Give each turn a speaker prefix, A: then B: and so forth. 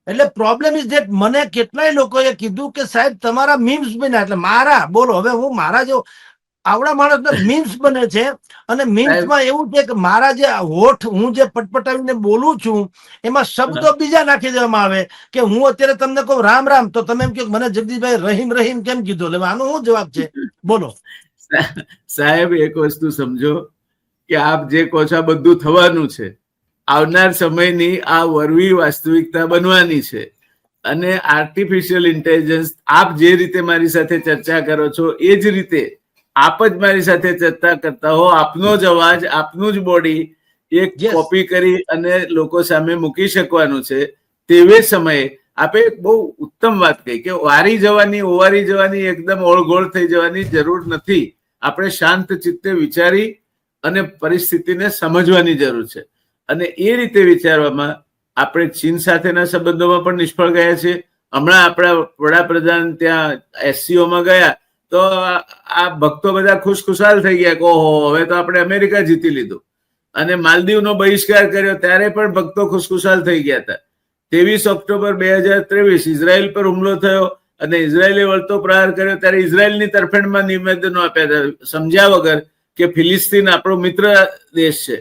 A: એટલે problem is that મને કેટલાય લોકોએ કીધું કે સાહેબ તમારા મીમ્સ બન્યા, એટલે મારા બોલો હવે હું મારા જેવો આવડા માણસના મીમ્સ બને છે, અને મીમ્સમાં એવું છે કે મારા જે હોઠ હું જે પટપટાવીને બોલું છું એમાં શબ્દો બીજા નાખી દેવામાં આવે કે હું અત્યારે તમને કહું રામ રામ તો તમે એમ કહો મને જગદીશભાઈ રહીમ રહીમ કેમ કીધું, એટલે આનો શું જવાબ છે બોલો?
B: સાહેબ એક વસ્તુ સમજો કે આપ જે કહો છો આ બધું થવાનું છે, આવનાર સમયની આ વરવી વાસ્તવિકતા બનવાની છે, અને આર્ટિફિશિયલ ઇન્ટેલિજન્સ આપ જે રીતે મારી સાથે ચર્ચા કરો છો એ જ રીતે આપ જ મારી સાથે ચર્ચા કરતા હો, આપનો જ અવાજ આપનું જ બોડી એક કોપી કરી અને લોકો સામે મૂકી શકવાનું છે. તેવે સમયે આપે બહુ ઉત્તમ વાત કહી કે વારી જવાની ઓવારી જવાની એકદમ ઓળઘોળ થઈ જવાની જરૂર નથી. આપણે શાંત ચિત્તે વિચારી અને પરિસ્થિતિને સમજવાની જરૂર છે, અને એ રીતે વિચારવામાં આપણે ચીન સાથેના સંબંધોમાં પણ નિષ્ફળ ગયા છે. હમણાં આપણા વડાપ્રધાન ત્યાં એસસીઓમાં ગયા તો આ ભક્તો બધા ખુશખુશાલ થઈ ગયા કે ઓહો હવે તો આપણે અમેરિકા જીતી લીધું, અને માલદીવનો બહિષ્કાર કર્યો ત્યારે પણ ભક્તો ખુશખુશાલ થઈ ગયા હતા. 23 ઓક્ટોબર 2023 ઇઝરાયલ પર હુમલો થયો અને ઇઝરાયલે વળતો પ્રહાર કર્યો ત્યારે ઇઝરાયલની તરફેણમાં નિવેદનો આપ્યા હતા સમજ્યા વગર કે ફિલિસ્તીન આપણો મિત્ર દેશ છે.